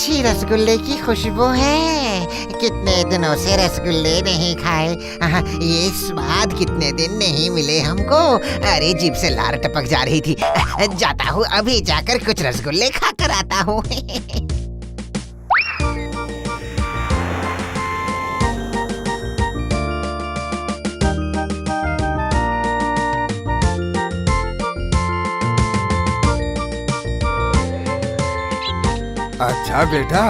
अच्छी रसगुल्ले की खुशबू है। कितने दिनों से रसगुल्ले नहीं खाए। ये स्वाद कितने दिन नहीं मिले हमको। अरे जीभ से लार टपक जा रही थी। जाता हूँ, अभी जाकर कुछ रसगुल्ले खा कर आता हूँ। अच्छा बेटा,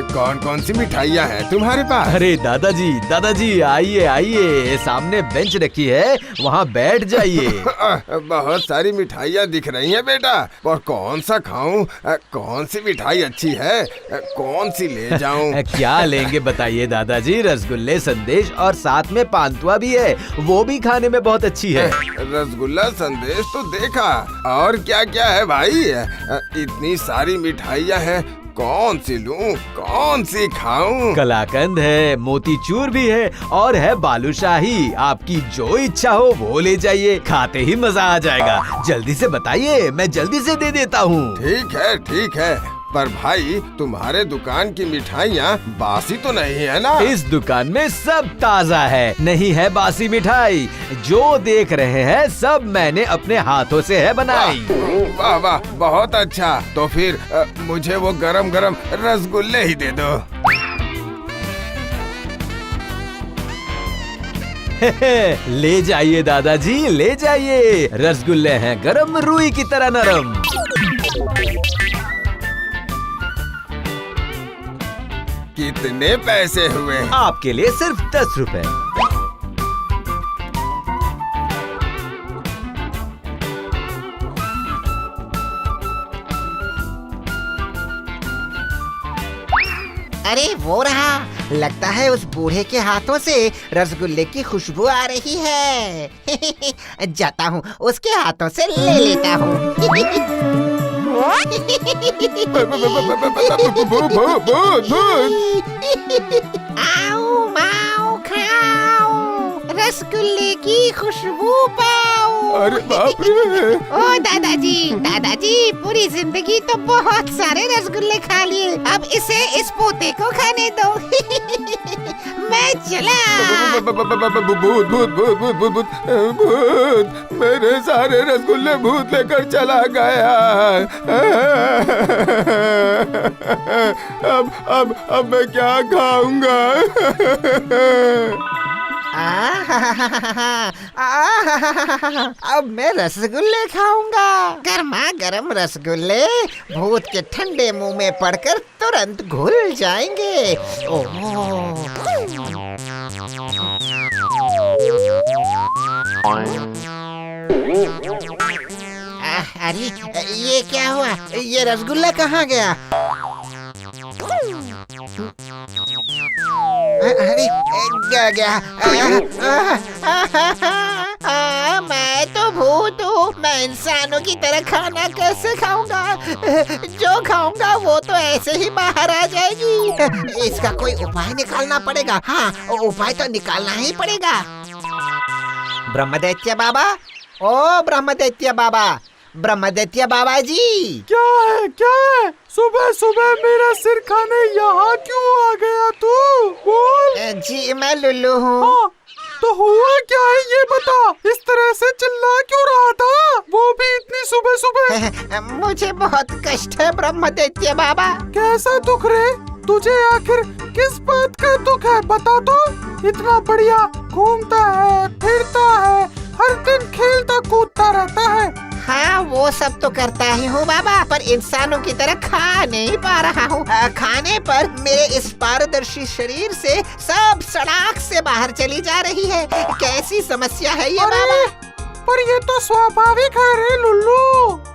कौन कौन सी मिठाइयाँ हैं तुम्हारे पास? अरे दादाजी आइए आइए, सामने बेंच रखी है, वहाँ बैठ जाइए। बहुत सारी मिठाइयाँ दिख रही हैं बेटा, और कौन सा खाऊं? कौन सी मिठाई अच्छी है? कौन सी ले जाऊं? क्या लेंगे बताइए दादाजी? रसगुल्ले, संदेश और साथ में पांतुआ भी है, वो भी खाने में बहुत अच्छी है। रसगुल्ला, संदेश तो देखा, और क्या क्या है भाई? इतनी सारी मिठाइयाँ हैं, कौन सी लूं, कौन सी खाऊं? कलाकंद है, मोतीचूर भी है और है बालूशाही। आपकी जो इच्छा हो वो ले जाइए, खाते ही मजा आ जाएगा। जल्दी से बताइए, मैं जल्दी से दे देता हूँ। ठीक है, पर भाई तुम्हारे दुकान की मिठाइयाँ बासी तो नहीं है ना? इस दुकान में सब ताजा है, नहीं है बासी मिठाई। जो देख रहे हैं सब मैंने अपने हाथों से है बनाई। वाह वाह, बहुत अच्छा। तो फिर मुझे वो गरम गरम रसगुल्ले ही दे दो। ले जाइए दादाजी, ले जाइए। रसगुल्ले हैं गरम, रुई की तरह नरम। कितने पैसे हुए? आपके लिए सिर्फ 10 रुपए। अरे वो रहा, लगता है उस बूढ़े के हाथों से रसगुल्ले की खुशबू आ रही है। जाता हूँ, उसके हाथों से ले लेता हूँ। आओ माओ खाओ, रसगुल्ले की खुशबू पाओ। अरे बाप रे! ओ दादाजी पूरी जिंदगी तो बहुत सारे रसगुल्ले खा लिए, अब इस पोते को खाने दो। मैं चला। भूत, मेरे सारे रसगुल्ले भूत लेकर चला गया। अब मैं क्या खाऊंगा? अब मैं रसगुल्ले खाऊंगा। गर्मा गर्म रसगुल्ले भूत के ठंडे मुंह में पड़कर तुरंत घुल जाएंगे। अरे ये क्या हुआ? ये रसगुल्ला कहाँ गया? अरे गया। मैं तो भूत हूँ, मैं इंसानों की तरह खाना कैसे खाऊंगा? जो खाऊंगा वो तो ऐसे ही बाहर आ जाएगी। इसका कोई उपाय निकालना पड़ेगा। हाँ, उपाय तो निकालना ही पड़ेगा। ब्रह्मदैत्य बाबा, ओ ब्रह्मदैत्य बाबा, ब्रह्मदैत्य बाबा जी। क्या है? सुबह सुबह मेरा सिर खाने यहाँ क्यों आ गया तू? बोल। जी मैं लुल्लू हूँ। हाँ, तो हुआ क्या है ये बता। इस तरह से चिल्ला क्यों रहा था, वो भी इतनी सुबह सुबह? मुझे बहुत कष्ट है ब्रह्मदैत्य बाबा। कैसा दुख रे? तुझे आखिर किस बात का दुख है, बता तो। इतना बढ़िया घूमता है, फिरता है, हर दिन खेलता कूदता रहता है। हाँ वो सब तो करता ही हूँ बाबा, पर इंसानों की तरह खा नहीं पा रहा हूँ। खाने पर मेरे इस पारदर्शी शरीर से सब सड़ाक से बाहर चली जा रही है। कैसी समस्या है ये बाबा? पर ये तो स्वाभाविक है रे लुल्लू।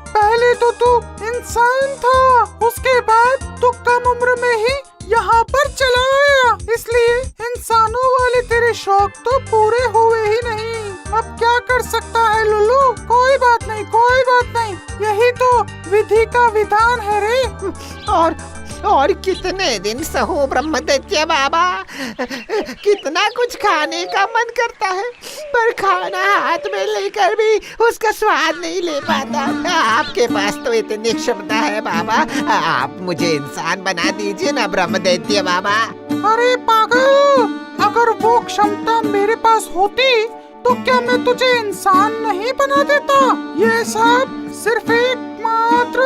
पहले तो तू इंसान था, उसके बाद तू कम उम्र में ही यहाँ पर चला आया, इसलिए इंसानों वाले तेरे शौक तो पूरे हुए ही नहीं। अब क्या कर सकता है लुल्लू? कोई बात नहीं, यही तो विधि का विधान है रे। और कितने दिन सहूं ब्रह्मदैत्य बाबा। कितना कुछ खाने का मन करता है, पर खाना हाथ में लेकर भी उसका स्वाद नहीं ले पाता। आपके पास तो इतनी क्षमता है बाबा, आप मुझे इंसान बना दीजिए ना ब्रह्मदैत्य बाबा। अरे पागल, अगर वो क्षमता मेरे पास होती तो क्या मैं तुझे इंसान नहीं बना देता? ये सब सिर्फ एकमात्र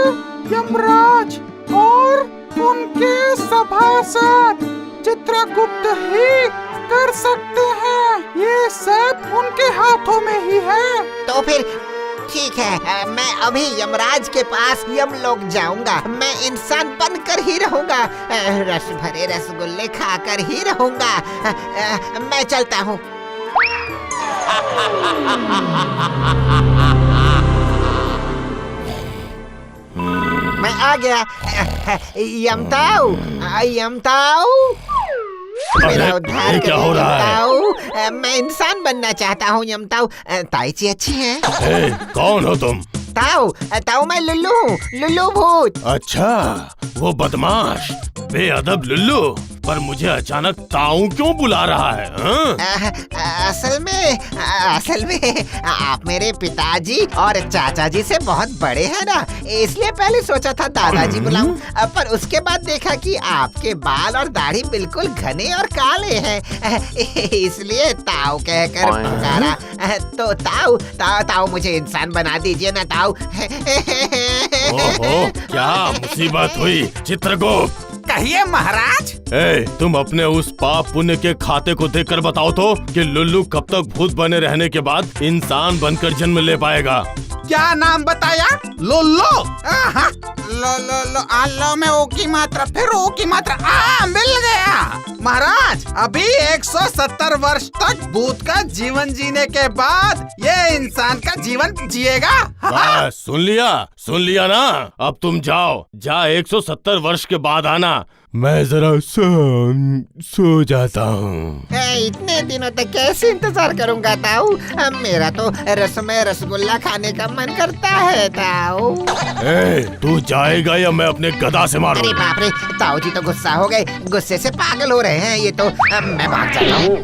यमराज और उनके सभासद चित्रगुप्त ही कर सकते हैं। ये सब उनके हाथों में ही है। तो फिर ठीक है, मैं अभी यमराज के पास यमलोक जाऊंगा। मैं इंसान बनकर ही रहूंगा, रस भरे रसगुल्ले खाकर ही रहूंगा। मैं चलता हूँ। मैं आ गया। यमताऊ, यमताऊ, मेरा उद्धार ये क्या हो रहा है? यमताऊ, मैं इंसान बनना चाहता हूँ यमताऊ। ताई जी अच्छी हैं? ए, कौन हो तुम? ताऊ, ताऊ मैं लुल्लू हूँ, लुल्लू भूत। अच्छा, वो बदमाश बेअदब लुल्लू, पर मुझे अचानक ताऊ क्यों बुला रहा है? असल में आप मेरे पिताजी और चाचा जी से बहुत बड़े हैं ना, इसलिए पहले सोचा था दादाजी बुलाऊं, पर उसके बाद देखा कि आपके बाल और दाढ़ी बिल्कुल घने और काले हैं, इसलिए ताऊ कहकर पुकारा। तो ताऊ मुझे इंसान बना दीजिए ना ताऊ। ओहो, क्या मुसीबत हुई चित्रगुप्त? कहिए महाराज। तुम अपने उस पाप पुण्य के खाते को देखकर बताओ तो कि लुल्लू कब तक भूत बने रहने के बाद इंसान बनकर जन्म ले पाएगा? क्या नाम बताया? लोलो। लो में ओ की मात्रा, फिर ओ की मात्रा। मिल गया महाराज। अभी 170 वर्ष तक भूत का जीवन जीने के बाद ये इंसान का जीवन जिएगा। बस सुन लिया ना। अब तुम जाओ, 170 वर्ष के बाद आना। मैं जरा सो जाता हूँ। इतने दिनों तक कैसे इंतजार करूंगा ताऊ? मेरा तो रसमय रसगुल्ला खाने का मन करता है ताऊ। तू जाएगा या मैं अपने गदा से मारूं? अरे बाप रे, ताऊ जी तो गुस्सा हो गए, गुस्से से पागल हो रहे हैं ये तो। मैं भाग जाता हूँ।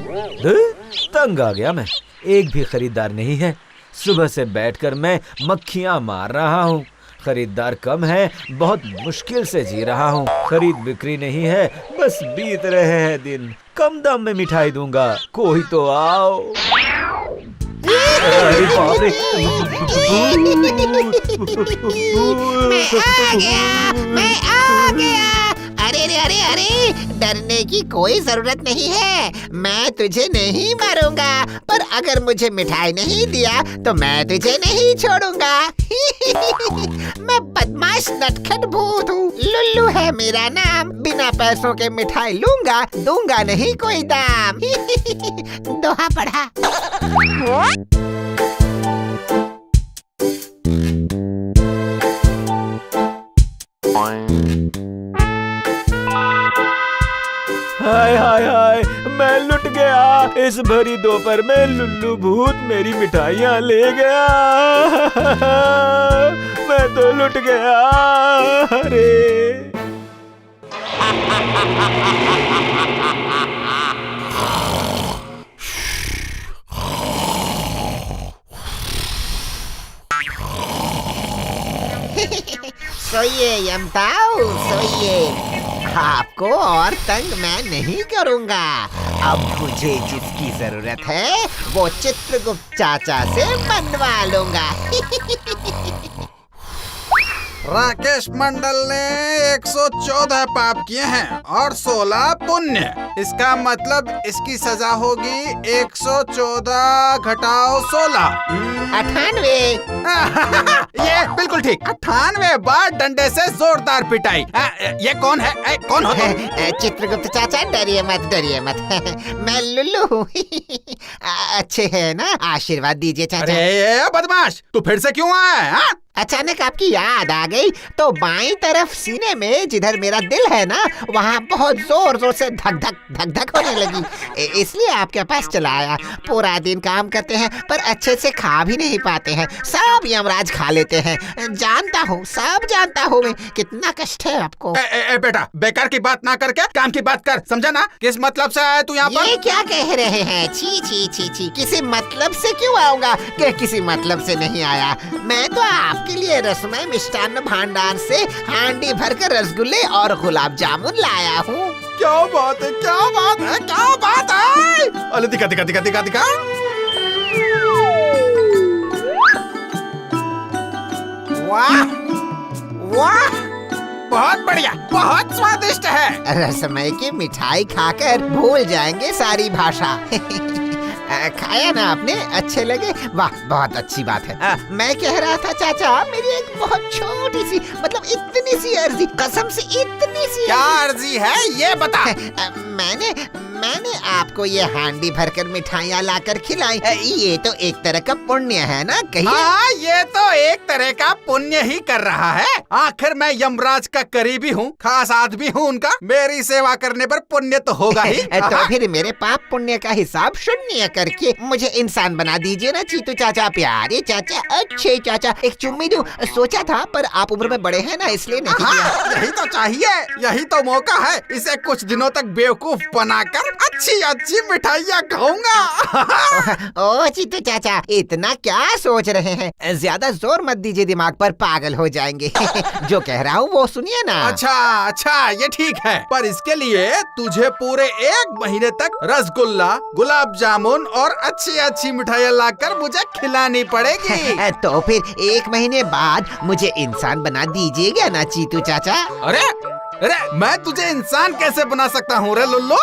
तंग आ गया मैं, एक भी खरीदार नहीं है। सुबह से बैठकर मैं मक्खियां मार रहा हूँ। खरीदार कम है, बहुत मुश्किल से जी रहा हूँ। खरीद बिक्री नहीं है, बस बीत रहे हैं दिन। कम दाम में मिठाई दूंगा, कोई तो आओ। अरे बाप रे। मैं आ गया। अरे, डरने की कोई जरूरत नहीं है। मैं तुझे नहीं मारूंगा, पर अगर मुझे मिठाई नहीं दिया तो मैं तुझे नहीं छोड़ूंगा। मैं बदमाश नटखट भूत हूँ, लुल्लू है मेरा नाम। बिना पैसों के मिठाई लूंगा, दूंगा नहीं कोई दाम। दोहा पढ़ा। हाय हाय हाय, मैं लुट गया। इस भरी दोपहर में लुल्लू भूत मेरी मिठाइयाँ ले गया। मैं तो लुट गया। अरे सोइए यमताऊ, सोइए। आपको और तंग मैं नहीं करूंगा। अब मुझे जिसकी जरूरत है वो चित्रगुप्त चाचा से बनवा लूंगा। राकेश मंडल ने 114 पाप किए हैं और 16 पुण्य। इसका मतलब इसकी सजा होगी 114 घटाओ 16। 98। ये बिल्कुल ठीक। 98 बार डंडे से जोरदार पिटाई। ये कौन है? कौन हो तुम? चित्रगुप्त चाचा, डरिए मत। मैं लुल्लू हूँ। अच्छे है ना? आशीर्वाद दीजिए चाचा। अरे बदमाश, तू फिर से क्यों आया है? अचानक आपकी याद आ गई तो बाईं तरफ सीने में जिधर मेरा दिल है ना, वहाँ बहुत जोर जोर से धक धक धक धक होने लगी। इसलिए आपके पास चला आया। पूरा दिन काम करते हैं पर अच्छे से खा भी नहीं पाते हैं, सब यमराज खा लेते हैं। जानता हूँ, सब जानता हूँ मैं, कितना कष्ट है आपको। बेटा, बेकार की बात ना करके काम की बात कर, समझा ना? किस मतलब से आया तू यहाँ पर? ये क्या कह रहे हैं? छी छी छी छी, किसी मतलब से क्यों आऊंगा? किसी मतलब से नहीं आया। मैं तो आपके लिए रसमई मिष्टान्न भंडार से हांडी भरकर रसगुल्ले और गुलाब जामुन लाया हूँ। क्या बात है, क्या बात है, क्या बात है? अरे दिखा दिखा दिखा दिखा दिखा। वाह वाह, बहुत बढ़िया, बहुत स्वादिष्ट है। रसमई की मिठाई खाकर भूल जाएंगे सारी भाषा। खाया ना आपने? अच्छे लगे? वाह, बहुत अच्छी बात है। मैं कह रहा था चाचा, मेरी एक बहुत छोटी सी, मतलब इतनी सी अर्जी, कसम से इतनी सी। क्या अर्जी है ये बता। मैंने आपको ये हांडी भरकर मिठाइयाँ लाकर खिलाई। ये तो एक तरह का पुण्य है ना, कहिए? हाँ, ये तो एक तरह का पुण्य ही कर रहा है। आखिर मैं यमराज का करीबी हूँ, खास आदमी हूँ उनका। मेरी सेवा करने पर पुण्य तो होगा ही। तो फिर मेरे पाप पुण्य का हिसाब शून्य करके मुझे इंसान बना दीजिए ना चीतू चाचा। प्यारे चाचा, अच्छे चाचा, एक चुम्मी दूं सोचा था पर आप उम्र में बड़े हैं ना, इसलिए नहीं दिया। यही तो चाहिए, यही तो मौका है। इसे कुछ दिनों तक बेवकूफ बनाकर अच्छी अच्छी मिठाइयाँ खाऊंगा। ओ चीतू चाचा, इतना क्या सोच रहे हैं? ज्यादा जोर मत दीजिए दिमाग पर, पागल हो जाएंगे। जो कह रहा हूँ वो सुनिए ना। अच्छा अच्छा, ये ठीक है, पर इसके लिए तुझे पूरे 1 महीने तक रसगुल्ला, गुलाब जामुन और अच्छी अच्छी मिठाइयाँ लाकर मुझे खिलानी पड़ेगी। तो फिर 1 महीने बाद मुझे इंसान बना दीजिएगा ना चीतू चाचा? अरे अरे, मैं तुझे इंसान कैसे बना सकता हूँ रे लुल्लू?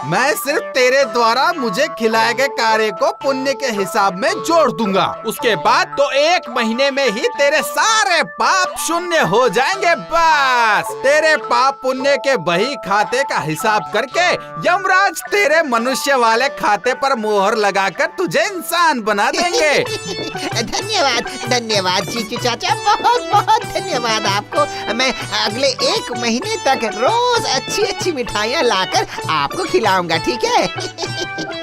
मैं सिर्फ तेरे द्वारा मुझे खिलाए गए कार्य को पुण्य के हिसाब में जोड़ दूंगा। उसके बाद तो 1 महीने में ही तेरे सारे पाप शून्य हो जाएंगे। बस तेरे पाप पुण्य के बही खाते का हिसाब करके यमराज तेरे मनुष्य वाले खाते पर मोहर लगाकर तुझे इंसान बना देंगे। धन्यवाद धन्यवाद चीचू चाचा, बहुत बहुत धन्यवाद आपको। मैं अगले 1 महीने तक रोज अच्छी अच्छी मिठाइयाँ लाकर आपको खिलाऊंगा, ठीक है?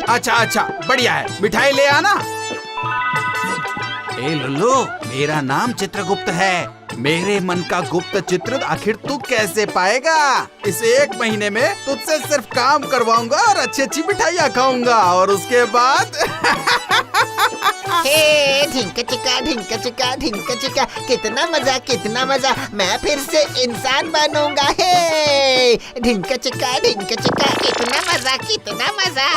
अच्छा अच्छा, बढ़िया है, मिठाई ले आना। ए लुल्लू, मेरा नाम चित्रगुप्त है। मेरे मन का गुप्त चित्र आखिर तू कैसे पाएगा? इस 1 महीने में तुझसे सिर्फ काम करवाऊंगा और अच्छी अच्छी मिठाइयाँ खाऊंगा, और उसके बाद हे ढिंक चिका ढिंक चिका ढिंक चिका, कितना मजा कितना मजा, मैं फिर से इंसान बनूंगा। हे ढिंक चिका कितना मजा कितना मजा,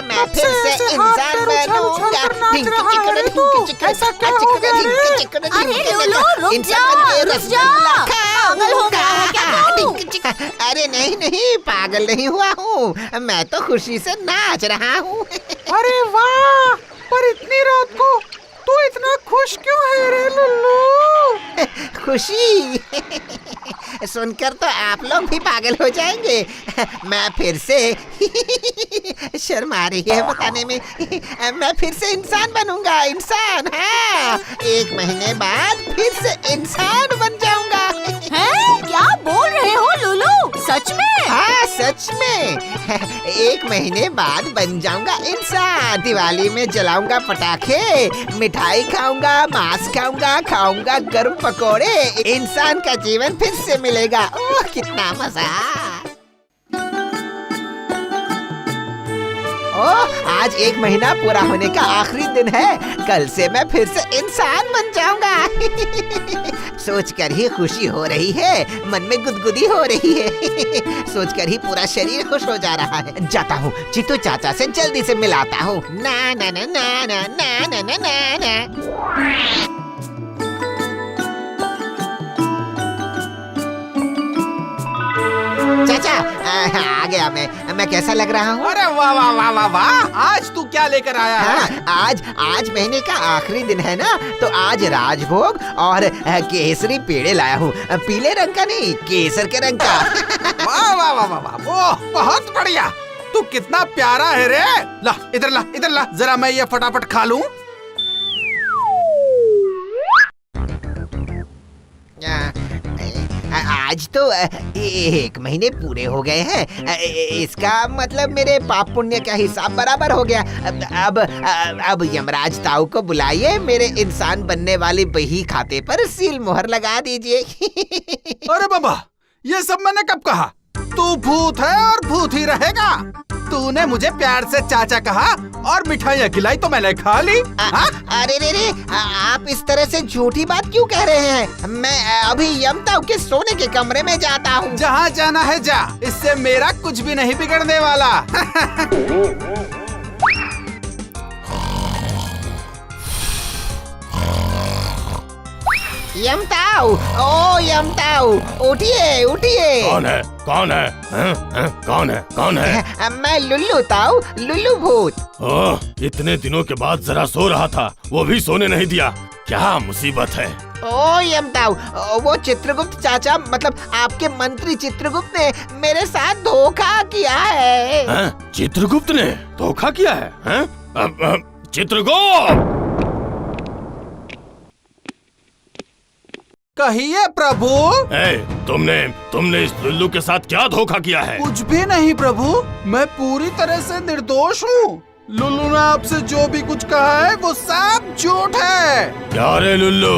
मैं फिर से इंसान बनूंगा। ढिंक चिका ढिंक चिका ढिंक चिका पागल हो गया है क्या तू? अरे नहीं नहीं, पागल नहीं हुआ हूँ, मैं तो खुशी से नाच रहा हूँ। अरे वाह, पर इतनी रात को तू इतना खुश क्यों है रे लुल्लू? खुशी सुनकर तो आप लोग भी पागल हो जाएंगे। मैं फिर से शर्म आ रही है बताने में। मैं फिर से इंसान बनूंगा, इंसान। हाँ, 1 महीने बाद फिर से इंसान बन जाऊंगा। हैं? क्या बोल रहे हो लुलू? सच में? हाँ सच में। 1 महीने बाद बन जाऊंगा इंसान। दिवाली में जलाऊंगा पटाखे, मिठाई खाऊंगा, मांस खाऊंगा गर्म पकोड़े। इंसान का जीवन फिर से मिलेगा। ओह कितना मजा। ओह, आज 1 महीना पूरा होने का आखिरी दिन है। कल से मैं फिर से इंसान बन जाऊंगा। सोचकर ही खुशी हो रही है, मन में गुदगुदी हो रही है। सोचकर ही पूरा शरीर खुश हो जा रहा है। जाता हूँ चित्तू चाचा से जल्दी से मिलाता हूँ। ना ना ना ना ना ना ना ना ना ना। चाचा आ गया मैं कैसा लग रहा हूँ? अरे वाह वाह वाह वाह वाह, आज तू क्या लेकर आया है? हाँ, आज महीने का आखिरी दिन है ना, तो आज राजभोग और केसरी पेड़े लाया हूँ। पीले रंग का नहीं, केसर के रंग का। वाह वाह वाह वाह वाह, ओह बहुत बढ़िया। तू कितना प्यारा है रे। ला इधर ला, जरा मैं ये फटाफट खा लूं। आज तो 1 महीने पूरे हो गए हैं। इसका मतलब मेरे पाप पुण्य का हिसाब बराबर हो गया। अब यमराज ताऊ को बुलाइए, मेरे इंसान बनने वाली बही खाते पर सील मोहर लगा दीजिए। अरे बाबा, ये सब मैंने कब कहा? तू भूत है और भूत ही रहेगा। तूने मुझे प्यार से चाचा कहा और मिठाइयाँ खिलाई तो मैंने खा ली। अरे रे, आप इस तरह से झूठी बात क्यों कह रहे हैं? मैं अभी यमताऊ के सोने के कमरे में जाता हूँ। जहाँ जाना है जा, इससे मेरा कुछ भी नहीं बिगड़ने वाला। यमताऊ, ओ यमताऊ, उठिए उठिए। कौन है? कौन है? कौन है? मैं लुल्लू ताऊ, लुल्लू भूत। ओह, इतने दिनों के बाद जरा सो रहा था, वो भी सोने नहीं दिया। क्या मुसीबत है? ओ यमताऊ, वो चित्रगुप्त चाचा, मतलब आपके मंत्री चित्रगुप्त ने मेरे साथ धोखा किया है। चित्रगुप्त ने धोखा किया है? चित्रगुप्त! कहिए प्रभु। तुमने इस लुल्लू के साथ क्या धोखा किया है? कुछ भी नहीं प्रभु, मैं पूरी तरह से निर्दोष हूँ। लुल्लू ने आपसे जो भी कुछ कहा है वो सब झूठ है। क्या रे लुल्लू?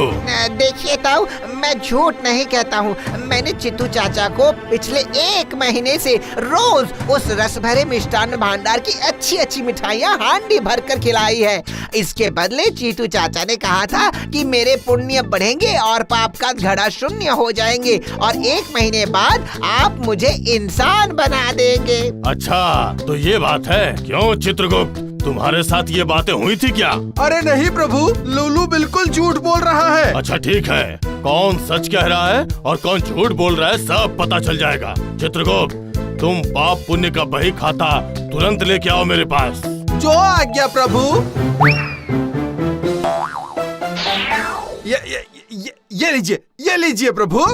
देखिए ताऊ, मैं झूठ नहीं कहता हूँ। मैंने चित्तू चाचा को पिछले 1 महीने से रोज उस रस भरे मिष्टान्न भंडार की अच्छी अच्छी मिठाइयाँ हांडी भर कर खिलाई है। इसके बदले चीटू चाचा ने कहा था कि मेरे पुण्य बढ़ेंगे और पाप का घड़ा शून्य हो जाएंगे और 1 महीने बाद आप मुझे इंसान बना देंगे। अच्छा, तो ये बात है। क्यों चित्रगुप्त, तुम्हारे साथ ये बातें हुई थी क्या? अरे नहीं प्रभु, लुल्लू बिल्कुल झूठ बोल रहा है। अच्छा ठीक है, कौन सच कह रहा है और कौन झूठ बोल रहा है सब पता चल जाएगा। चित्रगुप्त, तुम पाप पुण्य का बही खाता तुरंत लेके आओ मेरे पास। जो आज्ञा प्रभु। ये लीजिए प्रभु।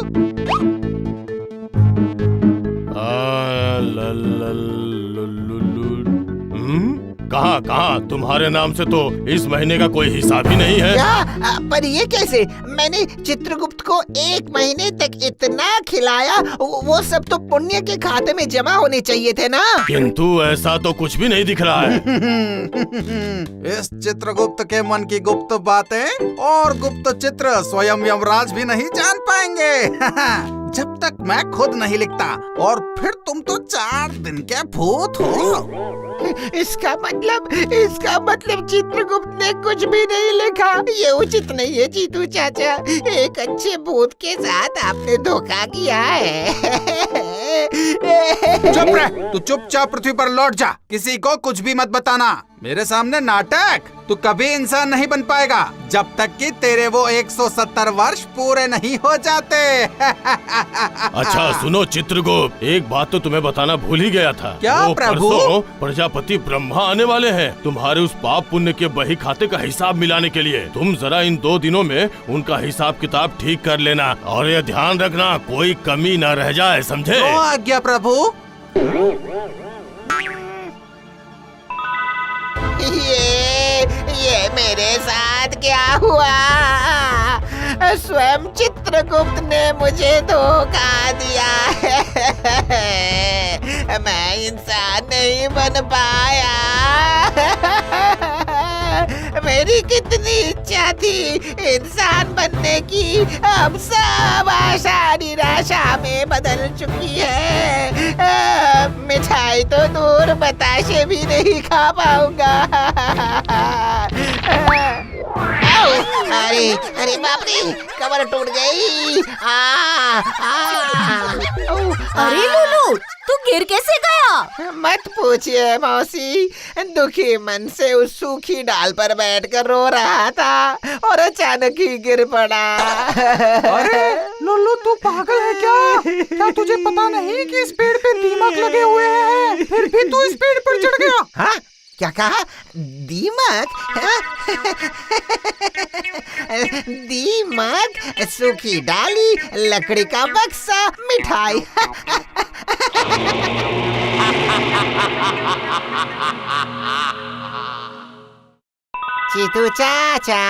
कहाँ तुम्हारे नाम से तो इस महीने का कोई हिसाब ही नहीं है। क्या? पर ये कैसे? मैंने चित्रगुप्त को 1 महीने तक इतना खिलाया, वो सब तो पुण्य के खाते में जमा होने चाहिए थे ना। किंतु ऐसा तो कुछ भी नहीं दिख रहा है। इस चित्रगुप्त के मन की गुप्त बातें और गुप्त चित्र स्वयं यमराज भी नहीं जान पाएंगे। जब तक मैं खुद नहीं लिखता, और फिर तुम तो 4 दिन के भूत हो। इसका मतलब चित्रगुप्त ने कुछ भी नहीं लिखा। ये उचित नहीं है चीतू चाचा, एक अच्छे भूत के साथ आपने धोखा किया है। चुप रह, तू चुपचाप पृथ्वी पर लौट जा। किसी को कुछ भी मत बताना। मेरे सामने नाटक। तू कभी इंसान नहीं बन पाएगा जब तक कि तेरे वो 170 वर्ष पूरे नहीं हो जाते। अच्छा सुनो चित्रगुप्त, एक बात तो तुम्हें बताना भूल ही गया था। क्या प्रभु? परसों प्रजापति ब्रह्मा आने वाले हैं तुम्हारे उस पाप पुण्य के बही खाते का हिसाब मिलाने के लिए। तुम जरा इन 2 दिनों में उनका हिसाब किताब ठीक कर लेना और ये ध्यान रखना कोई कमी न रह जाए, समझे? तो आज्ञा प्रभु। ये मेरे साथ क्या हुआ? स्वयं चित्रगुप्त ने मुझे धोखा दिया है। मैं इंसान नहीं बन पाया। मेरी कितनी इच्छा थी इंसान बनने की, अब सब आशा निराशा में बदल चुकी है। मिठाई तो दूर, बताशे भी नहीं खा पाऊंगा। अरे बाप रे, कमर टूट गई। अरे लुलू, तू गिर कैसे गया? मत पूछिए मौसी, दुखी मन से उस सूखी डाल पर बैठकर रो रहा था और अचानक ही गिर पड़ा। अरे लुल्लू, तू पागल है क्या? क्या तुझे पता नहीं कि इस पेड़ पे दीमक लगे हुए हैं? फिर भी तू इस पेड़ पर चढ़ गया। हाँ? क्या कहा? दीमक? दीमक, सूखी डाली, लकड़ी का बक्सा, मिठाई। चीतू चाचा,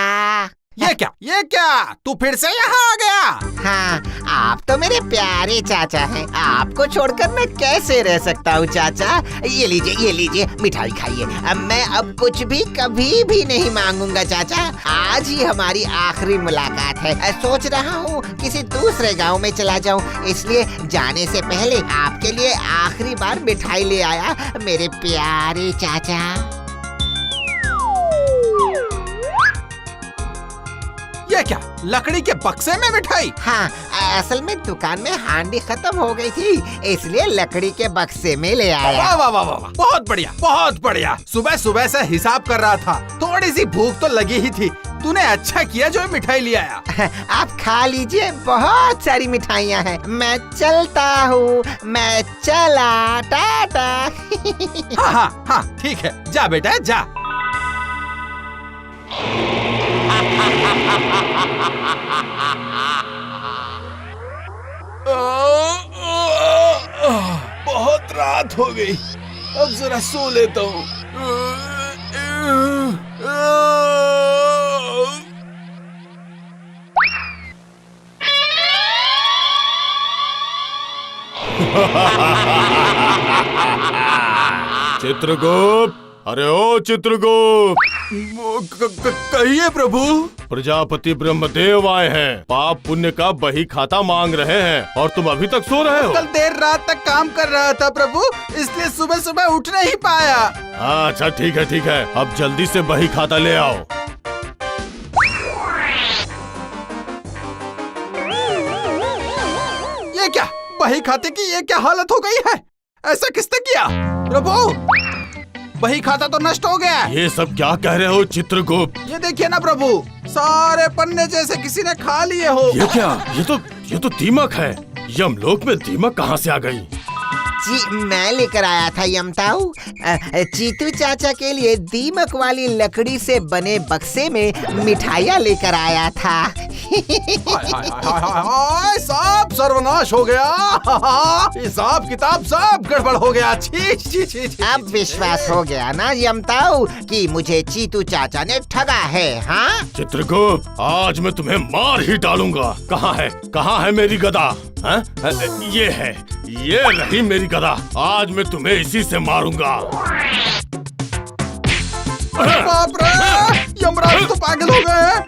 ये क्या तू फिर से यहाँ आ गया? हाँ, आप तो मेरे प्यारे चाचा हैं। आपको छोड़कर मैं कैसे रह सकता हूँ चाचा? ये लीजिए मिठाई खाइए। अब मैं अब कुछ भी कभी भी नहीं मांगूंगा चाचा। आज ही हमारी आखिरी मुलाकात है। सोच रहा हूँ किसी दूसरे गांव में चला जाऊँ, इसलिए जाने से पहले आपके लिए आखिरी बार मिठाई ले आया मेरे प्यारे चाचा। ये क्या, लकड़ी के बक्से में मिठाई? हाँ, असल में दुकान में हांडी खत्म हो गई थी, इसलिए लकड़ी के बक्से में ले आया। वाह वाह वाह वाह, बहुत बढ़िया। सुबह सुबह से हिसाब कर रहा था, थोड़ी सी भूख तो लगी ही थी। तूने अच्छा किया जो मिठाई ले आया। आप खा लीजिए, बहुत सारी मिठाइयाँ हैं। मैं चलता हूँ, मैं चला, टाटा। हाँ, ठीक है, जा बेटा जा। बहुत रात हो गई, अब जरा सो लेता हूँ। चित्रगुप्त, अरे ओ चित्रगुप्त। कहिए प्रभु। प्रजापति ब्रह्मदेव आए हैं, पाप पुण्य का बही खाता मांग रहे हैं और तुम अभी तक सो रहे हो। कल देर रात तक काम कर रहा था प्रभु, इसलिए सुबह सुबह उठ नहीं पाया। हाँ, अच्छा ठीक है, अब जल्दी से बही खाता ले आओ। ये क्या, बही खाते की ये क्या हालत हो गई है? ऐसा किसने किया? प्रभु, बही खाता तो नष्ट हो गया। ये सब क्या कह रहे हो चित्रगुप्त? ये देखिए ना प्रभु, सारे पन्ने जैसे किसी ने खा लिए हो। ये क्या, ये तो दीमक है। यमलोक में दीमक कहाँ से आ गई? जी, मैं लेकर आया था यमताऊ। चीतू चाचा के लिए दीमक वाली लकड़ी से बने बक्से में मिठाइयाँ लेकर आया था। हाय, सब सर्वनाश हो गया। हिसाब किताब सब गड़बड़ हो गया। छी। अब विश्वास हो गया ना यमताऊ कि मुझे चीतू चाचा ने ठगा है? हाँ चित्रगुप्त, आज मैं तुम्हें मार ही डालूंगा। कहाँ है मेरी गदा? हाँ? ये रही मेरी गदा। आज मैं तुम्हें इसी से मारूंगा। बाप रे, यमराज तो पागल हो गए हैं।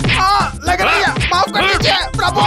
लग रही है, माफ कर दीजिए प्रभु,